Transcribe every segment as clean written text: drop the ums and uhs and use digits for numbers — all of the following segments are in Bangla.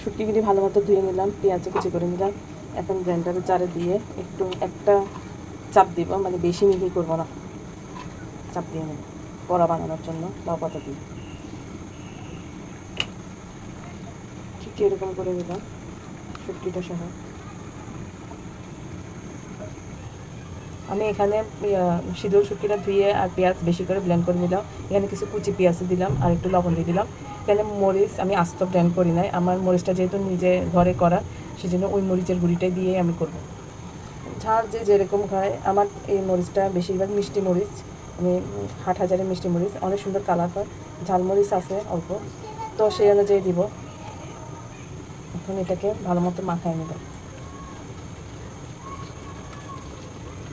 শুটকিগুলি ভালো মতো ধুয়ে নিলাম, পেঁয়াজ কুচি করে নিলাম। এখন ব্লেন্ডারের জারে দিয়ে একটা চাপ দিব, মানে বেশি মিহি করবো না, চাপ দিয়ে নেব বড়া বানানোর জন্য লাউ পাতা দিয়ে। ঠিক এরকম করে দিলাম শুটকিটা সহ। আমি এখানে সিঁদুর শুটকিটা ধুয়ে আর পেঁয়াজ বেশি করে ব্লেন্ড করে নিলাম। এখানে কিছু কুচি পেঁয়াজ দিলাম আর একটু লবণ দিয়ে দিলাম। এখানে মরিচ আমি আস্ত ব্লেন্ড করি নাই, আমার মরিচটা যেহেতু নিজে ঘরে করা, সেজন্য ওই মরিচের গুঁড়িটাই দিয়ে আমি করব। ঝাল যে যেরকম খায়, আমার এই মরিচটা বেশিরভাগ মিষ্টি মরিচ, আমি হাটহাজারের মিষ্টি মরিচ, অনেক সুন্দর কালার হয়। ঝাল মরিচ আছে অল্প, তো সেই অনুযায়ী দিব। এখন এটাকে ভালো মতো মাখায় নেব।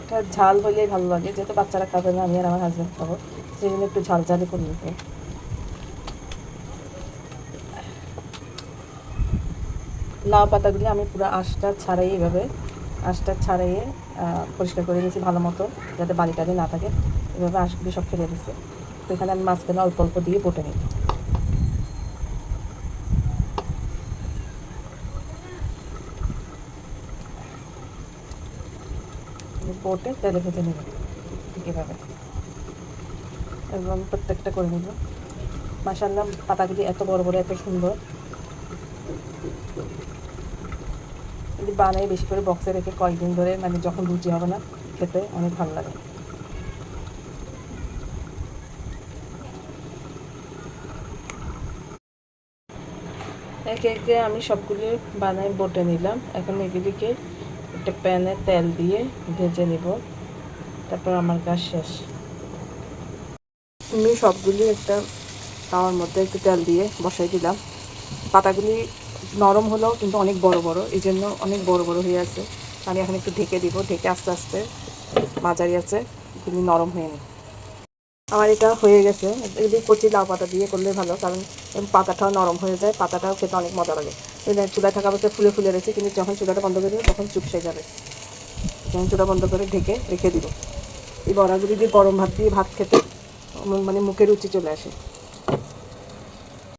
এটা ঝাল হলেই ভালো লাগে, যেহেতু বাচ্চারা খাবে না, আমি আর আমার হাজব্যান্ড খাবো, সেই জন্য একটু ঝাল ঝালই করে নেব। লাউ পাতাগুলি আমি পুরো আঁশটা ছাড়াই এভাবে ছাড়াইয়ে পরিষ্কার করে নিয়েছি ভালো মতো, যাতে বালি টালি না থাকে। এভাবে আঁশগুলি সব ফেলে দিচ্ছি। তো এখানে আমি মাঝখানে অল্প অল্প দিয়ে বটে নিই। বটে তেলে ভেজে নেব ঠিক এভাবে, এবং প্রত্যেকটা করে নেব। মাশাআল্লাহ, পাতাগুলি এত বড় বড়, এত সুন্দর। যদি বানাই বেশি করে বক্সে রেখে কয়েকদিন ধরে, মানে যখন রুচি হবে না খেতে, অনেক ভালো লাগে। একে একে আমি সবগুলি বানাই বটে নিলাম। এখন এগুলিকে একটা প্যানে তেল দিয়ে ভেজে নেব, তারপর আমার কাজ শেষ। আমি সবগুলি একটা তাওয়ার মধ্যে একটু তেল দিয়ে বসাই দিলাম। পাতাগুলি নরম হলেও কিন্তু অনেক বড় বড়, এই জন্য অনেক বড় বড় হয়ে আছে। আমি এখন একটু ঢেকে দিব, ঢেকে আস্তে আস্তে মাঝারি আছে এগুলি নরম হয়ে নিই। আমার এটা হয়ে গেছে। যদি কচি লাউ পাতা দিয়ে করলে ভালো, কারণ পাতাটাও নরম হয়ে যায়, পাতাটাও খেতে অনেক মজা লাগে। চুলায় থাকা অবস্থায় ফুলে ফুলে রয়েছে, কিন্তু যখন চুলাটা বন্ধ করে দেবো তখন চুপসে যাবে। যখন চুলা বন্ধ করে ঢেকে রেখে দিব। এই বড়াগুলি দিয়ে গরম ভাত দিয়ে ভাত খেতে মানে মুখে রুচি চলে আসে।